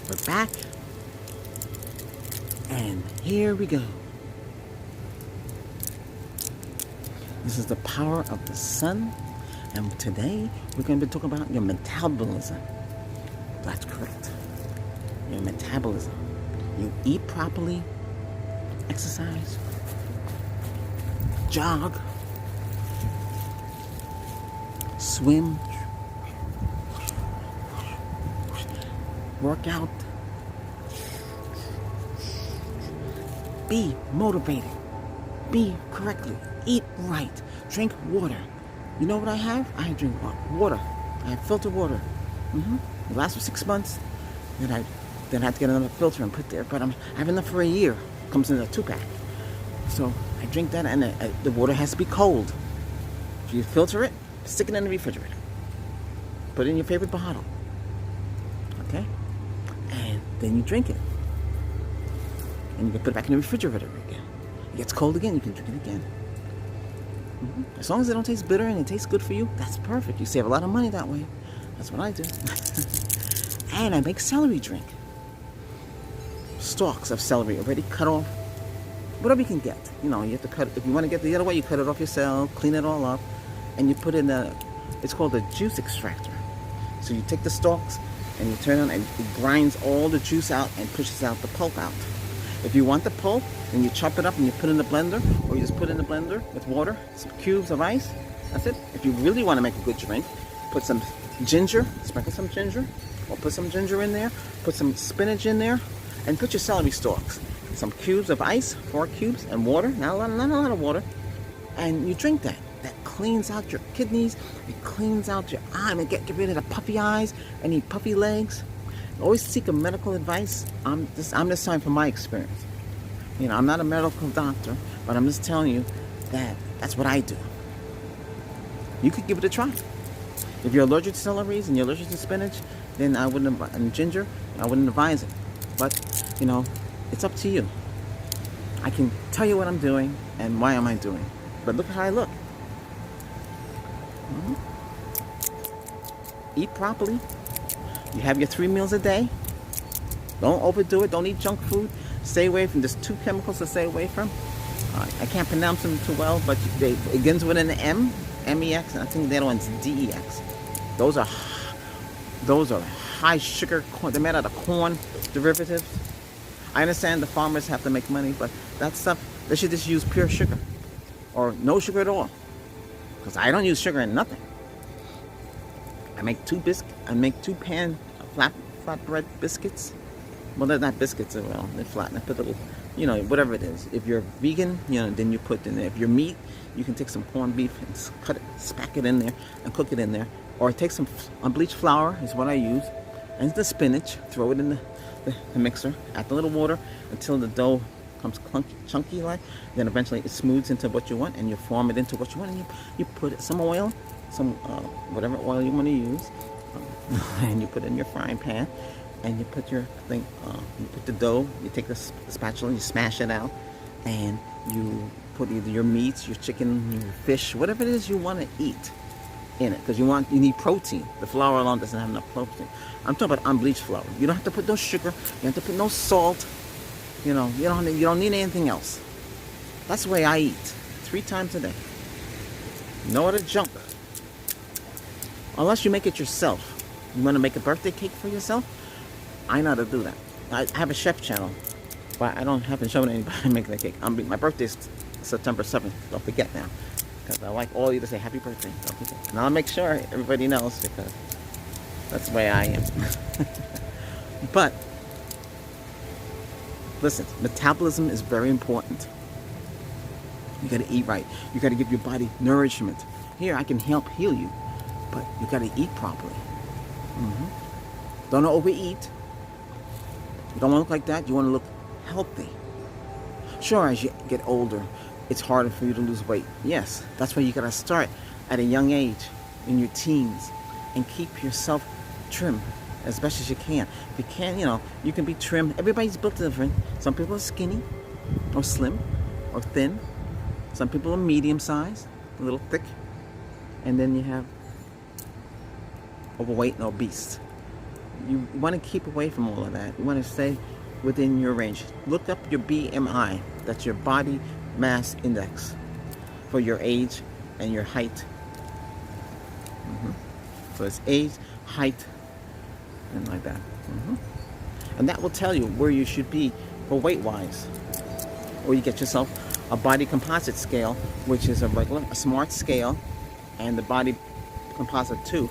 We're back. And here we go. This is the power of the sun. And today, we're going to be talking about your metabolism. That's correct. Your metabolism. You eat properly, exercise, jog, swim, work out, be motivated, be correctly, eat right, drink water. You know what I have? I drink water. I have filtered water. It lasts for 6 months. Then I have to get another filter and put there. But I have enough for a year. It comes in a 2-pack. So I drink that, and the water has to be cold. If you filter it, stick it in the refrigerator. Put it in your favorite bottle. Okay? And then you drink it. And you can put it back in the refrigerator again. It gets cold again, you can drink it again. As long as it don't taste bitter and it tastes good for you, that's perfect. You save a lot of money that way. That's what I do. And I make celery drink. Stalks of celery already cut off. Whatever you can get. You know, you have to cut it. If you want to get the other way, you cut it off yourself, clean it all up, and you put in it's called a juice extractor. So you take the stalks and you turn on, and it grinds all the juice out and pushes out the pulp out. If you want the pulp, then you chop it up and you put it in the blender, or you just put it in the blender with water, some cubes of ice. That's it. If you really want to make a good drink, put some ginger, sprinkle some ginger, or put some ginger in there, put some spinach in there, and put your celery stalks. Some cubes of ice, 4 cubes, and water, not a lot of water, and you drink that. That cleans out your kidneys, it cleans out your eye, and get rid of the puffy eyes, any puffy legs. Always seek a medical advice. I'm just telling from my experience. You know, I'm not a medical doctor, but I'm just telling you that that's what I do. You could give it a try. If you're allergic to celeries and you're allergic to spinach, then I wouldn't, and ginger, I wouldn't advise it. But, you know, it's up to you. I can tell you what I'm doing and why am I doing. But look at how I look. Eat properly. You have your 3 meals a day. Don't overdo it. Don't eat junk food. Stay away from, there's 2 chemicals to stay away from. I can't pronounce them too well, but it begins with an M, MEX, and I think the other one's DEX. Those are high sugar corn. They're made out of corn derivatives. I understand the farmers have to make money, but that stuff, they should just use pure sugar or no sugar at all. Because I don't use sugar in nothing. I make 2 pan flatbread biscuits. Well, they're not biscuits, well, they're flat. And I put a little, you know, whatever it is. If you're vegan, you know, then you put in there. If you're meat, you can take some corned beef and cut it, spack it in there, and cook it in there. Or take some unbleached flour, is what I use, and the spinach. Throw it in the mixer. Add a little water until the dough comes chunky like. Then eventually it smooths into what you want, and you form it into what you want. And you put some oil, some whatever oil you want to use, and you put it in your frying pan. And you put your thing, you put the dough, you take the spatula, you smash it out, and you put either your meats, your chicken, your fish, whatever it is you want to eat in it, because you need protein. The flour alone doesn't have enough protein. I'm talking about unbleached flour. You don't have to put no sugar, you have to put no salt, you know, you don't need anything else. That's the way I eat, 3 times a day. No other junk. Unless you make it yourself. You want to make a birthday cake for yourself? I know how to do that. I have a chef channel, but I don't haven't shown anybody make that cake. My birthday's September 7th. Don't forget now, because I like all of you to say happy birthday. Don't forget. And I'll make sure everybody knows, because that's the way I am. But listen, metabolism is very important. You got to eat right. You got to give your body nourishment. Here, I can help heal you, but you got to eat properly. Don't overeat. You don't want to look like that. You want to look healthy. Sure, as you get older, it's harder for you to lose weight. Yes, that's why you got to start at a young age, in your teens, and keep yourself trim as best as you can. If you can, you know, you can be trim. Everybody's built different. Some people are skinny, or slim, or thin. Some people are medium size, a little thick. And then you have overweight and obese. you want to keep away from all of that. You want to stay within your range. Look up your BMI. That's your body mass index for your age and your height. So it's age, height, and like that. And that will tell you where you should be for weight-wise. Or you get yourself a body composite scale, which is a smart scale, and the body composite 2,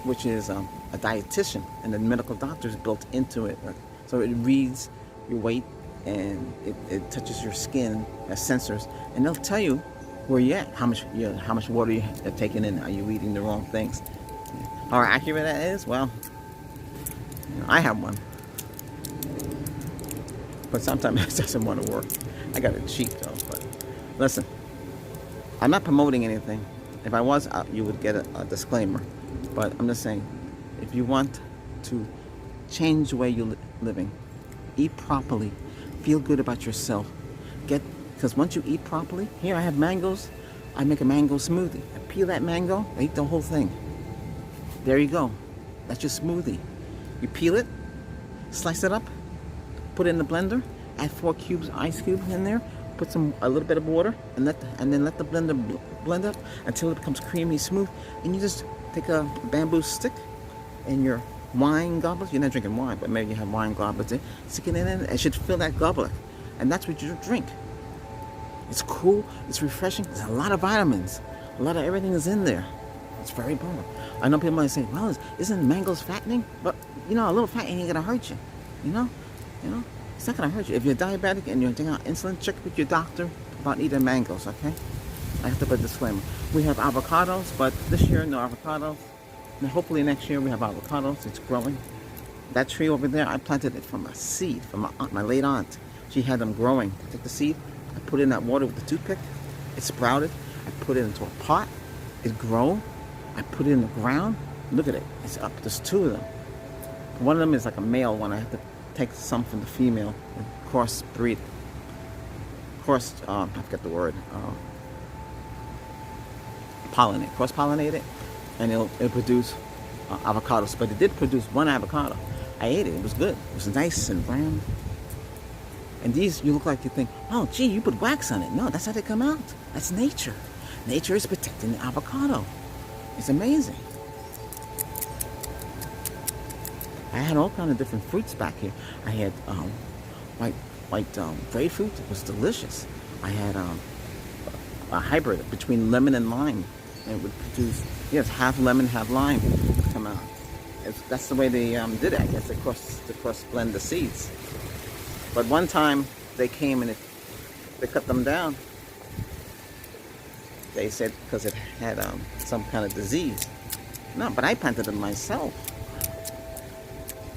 which is a dietitian, and the medical doctors built into it. So it reads your weight, and it touches your skin as sensors, and they'll tell you where you're at, how much water you're taking in, are you eating the wrong things. How accurate that is? Well, I have one, but sometimes it doesn't want to work. I got it cheap though. But listen, I'm not promoting anything. If I was, you would get a disclaimer. But I'm just saying, if you want to change the way you're living, eat properly, feel good about yourself. Because once you eat properly, here I have mangoes. I make a mango smoothie. I peel that mango, I eat the whole thing. There you go. That's your smoothie. You peel it, slice it up, put it in the blender, add 4 cubes, ice cubes in there, put a little bit of water, and then let the blender blend up until it becomes creamy smooth. And you just take a bamboo stick and your wine goblet. You're not drinking wine, but maybe you have wine goblets. Stick it in, and it should fill that goblet, and that's what you drink. It's cool. It's refreshing. There's a lot of vitamins. A lot of everything is in there. It's very important. I know people might say, well, isn't mangoes fattening? But, a little fat ain't going to hurt you. You know, it's not going to hurt you. If you're diabetic and you're taking out insulin, check with your doctor about eating mangoes, okay? I have to put a disclaimer. We have avocados, but this year, no avocados. And hopefully next year we have avocados. It's growing. That tree over there, I planted it from a seed from my late aunt. She had them growing. I took the seed, I put it in that water with the toothpick. It sprouted. I put it into a pot. It grew. I put it in the ground. Look at it. It's up. There's 2 of them. One of them is like a male one. I have to take some from the female and crossbreed. I forget the word. Pollinate. Cross-pollinate it, and it'll produce avocados. But it did produce 1 avocado. I ate it. It was good. It was nice and brown. And these, you look like you think, oh, gee, you put wax on it. No, that's how they come out. That's nature. Nature is protecting the avocado. It's amazing. I had all kind of different fruits back here. I had white grapefruit. It was delicious. I had a hybrid between lemon and lime. And it would produce, half lemon, half lime come out. That's the way they did it. I guess they cross blend the seeds. But one time they came and they cut them down. They said because it had some kind of disease. No, but I planted them myself.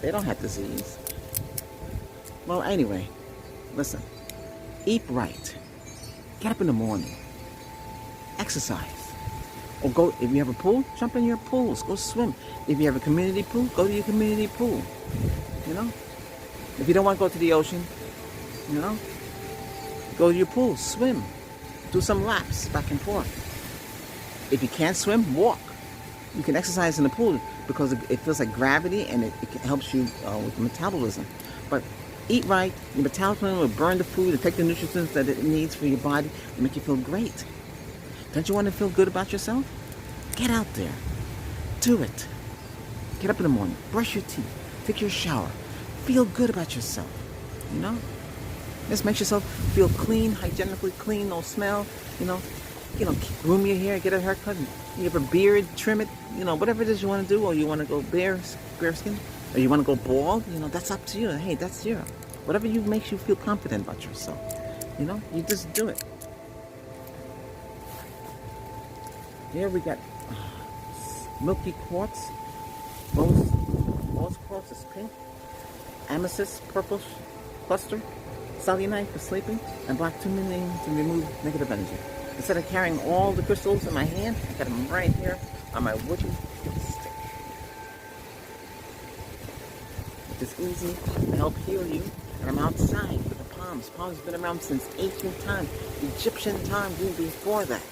They don't have disease. Well, anyway, listen. Eat right. Get up in the morning. Exercise. Or go, if you have a pool, jump in your pools. Go swim. If you have a community pool, go to your community pool. If you don't want to go to the ocean, go to your pool, swim. Do some laps back and forth. If you can't swim, walk. You can exercise in the pool because it feels like gravity, and it helps you with metabolism. But eat right. Your metabolism will burn the food and take the nutrients that it needs for your body and make you feel great. Don't you want to feel good about yourself? Get out there. Do it. Get up in the morning. Brush your teeth. Take your shower. Feel good about yourself. Just makes yourself feel clean, hygienically clean, no smell. Groom your hair, get a haircut. You have a beard, trim it. Whatever it is you want to do, or you want to go bare skin, or you want to go bald. That's up to you. Hey, that's you. Whatever makes you feel confident about yourself. You just do it. Here we got milky quartz. Rose quartz is pink. Amethyst, purple cluster. Selenite for sleeping, and black tourmaline to remove negative energy. Instead of carrying all the crystals in my hand, I got them right here on my wooden stick. It's easy to help heal you, and I'm outside with the palms. Palms have been around since ancient times, Egyptian times, even before that.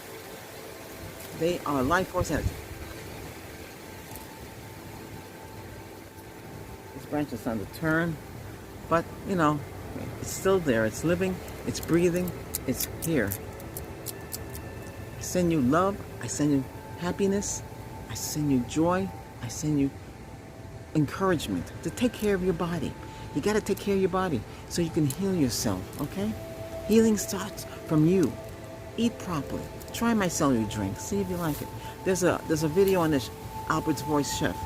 They are life force energy. branch is starting to turn, but you know, it's still there. It's living, it's breathing, it's here. I send you love, I send you happiness, I send you joy, I send you encouragement to take care of your body. You got to take care of your body so you can heal yourself, okay? Healing starts from you. Eat properly. Try my celery drink. See if you like it. There's a video on this Albert's Voice Chef.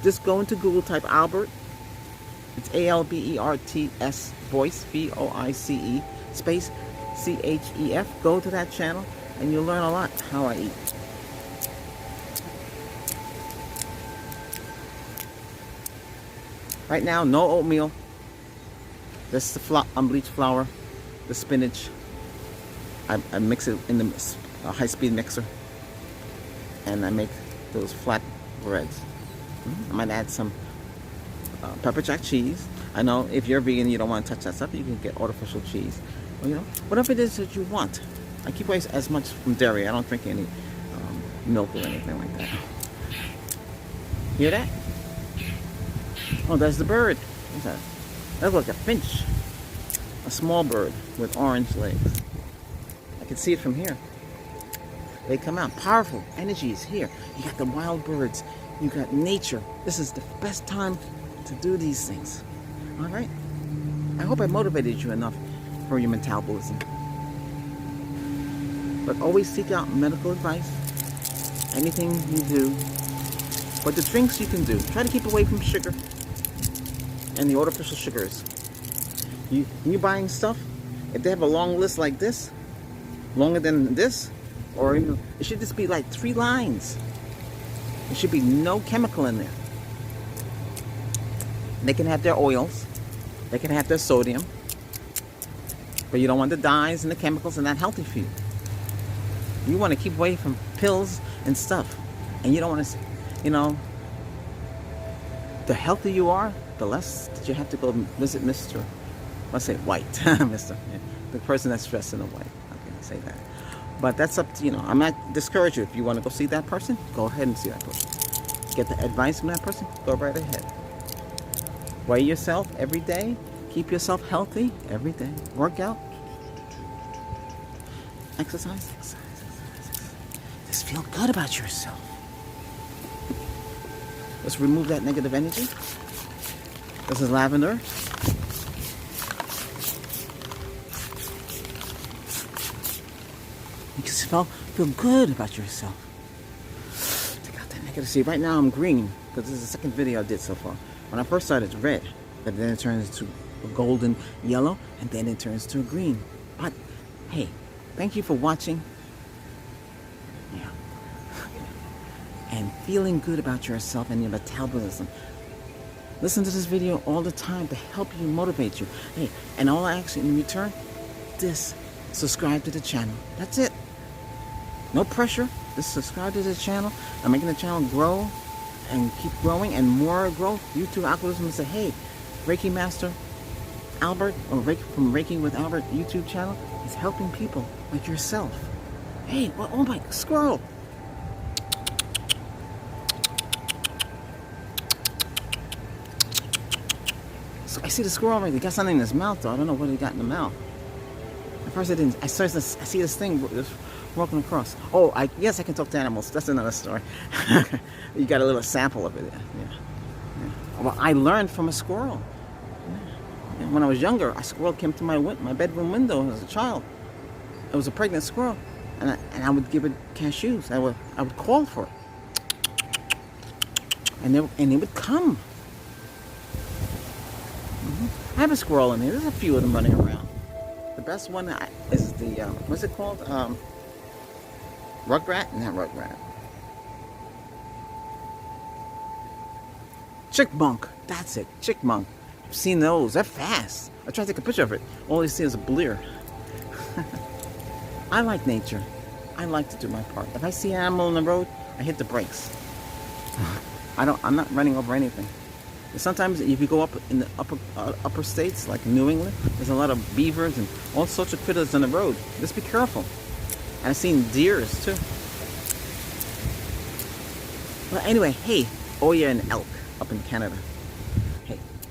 Just go into Google, type Albert. It's ALBERTS Voice, VOICE space CHEF. Go to that channel and you'll learn a lot how I eat. Right now, no oatmeal. Just the unbleached flour, the spinach. I mix it in the high-speed mixer, and I make those flat breads. I might add some pepper jack cheese. I know if you're vegan, you don't want to touch that stuff. You can get artificial cheese, or, you know, whatever it is that you want. I keep away as much from dairy. I don't drink any milk or anything like that. Hear that? Oh, that's the bird. What's that? That looks like a finch. A small bird with orange legs. I can see it from here. They come out. Powerful energy is here. You got the wild birds. You got nature. This is the best time to do these things. All right? I hope I motivated you enough for your metabolism. But always seek out medical advice. Anything you do. But the drinks you can do. Try to keep away from sugar and the artificial sugars. When you're buying stuff, if they have a long list like this, longer than this, or you know, it should just be like 3 lines. There should be no chemical in there. They can have their oils, they can have their sodium, but you don't want the dyes and the chemicals, and not healthy for you. You want to keep away from pills and stuff, and you don't want to, you know, the healthier you are, the less that you have to go visit Mr. Let's say white, Mr. Yeah, the person that's dressed in the white. Okay, say that. But that's up to, you know, I'm not discourage you. If you want to go see that person, go ahead and see that person. Get the advice from that person, go right ahead. Weigh yourself every day. Keep yourself healthy every day. Work out. Exercise. Just feel good about yourself. Let's remove that negative energy. This is lavender. You just feel good about yourself. Take out that negative. See, right now I'm green because this is the second video I did so far. When I first started, it's red, but then it turns to a golden yellow, and then it turns to a green. But hey, thank you for watching. Yeah. And feeling good about yourself and your metabolism. Listen to this video all the time to help you, motivate you. Hey, and all I ask you in return, subscribe to the channel. That's it. No pressure. Just subscribe to the channel. I'm making the channel grow and keep growing and more growth. YouTube algorithm will say, hey, Reiki Master Albert, or from Reiki with Albert YouTube channel is helping people like yourself. Hey, well, oh my, squirrel. So I see the squirrel already. He got something in his mouth though. I don't know what he got in the mouth. At first I didn't. I see this thing walking across. Oh, yes, I can talk to animals. That's another story. You got a little sample of it. Yeah. Well, I learned from a squirrel. Yeah. When I was younger, a squirrel came to my bedroom window as a child. It was a pregnant squirrel, and I would give it cashews. I would call for it, and it would come. I have a squirrel in here. There's a few of them running around. The best one is the, what's it called? Rugrat? Not rugrat. Chickmunk. That's it. Chickmunk. I've seen those. They're fast. I tried to take a picture of it. All you see is a blear. I like nature. I like to do my part. If I see an animal on the road, I hit the brakes. I'm not running over anything. Sometimes if you go up in the upper states, like New England, there's a lot of beavers and all sorts of critters on the road. Just be careful. And I've seen deers too. Well, anyway, hey, oh yeah, an elk up in Canada.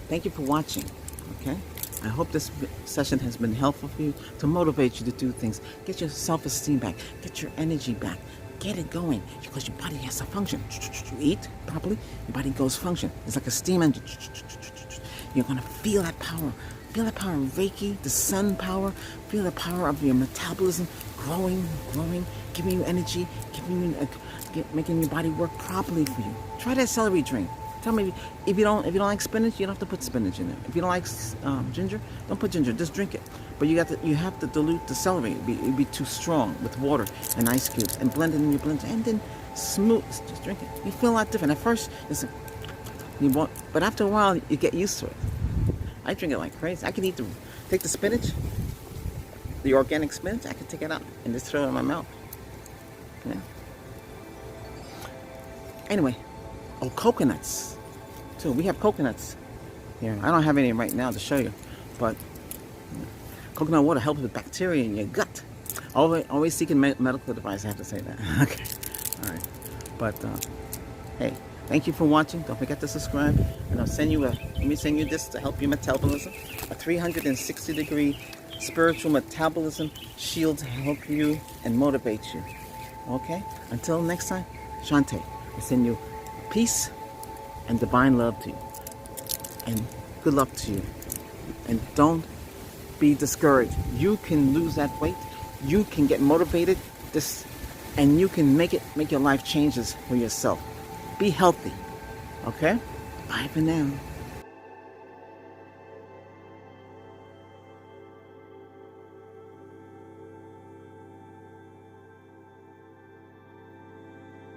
Thank you for watching. Okay? I hope this session has been helpful for you to motivate you to do things. Get your self-esteem back. Get your energy back. Get it going because your body has to function. You eat properly, your body goes function. It's like a steam engine. You're going to feel that power. Feel the power of Reiki, the sun power. Feel the power of your metabolism growing, giving you energy, making your body work properly for you. Try that celery drink. Tell me if you don't like spinach, you don't have to put spinach in there. If you don't like ginger, don't put ginger. Just drink it. But you have to dilute the celery. It'd be too strong with water and ice cubes and blend it in your blender and then smooth. Just drink it. You feel a lot different. At first, but after a while, you get used to it. I drink it like crazy. I can take the spinach, the organic spinach. I can take it out and just throw it in my mouth. Yeah. Anyway, coconuts too. We have coconuts here. I don't have any right now to show you, but coconut water helps with bacteria in your gut. Always seeking medical advice. I have to say that. Okay. All right. But hey. Thank you for watching. Don't forget to subscribe. And let me send you this to help your metabolism. A 360-degree spiritual metabolism shield to help you and motivate you. Okay? Until next time, Shante. I send you peace and divine love to you. And good luck to you. And don't be discouraged. You can lose that weight. You can get motivated. And you can make your life changes for yourself. Be healthy. Okay? Bye for now.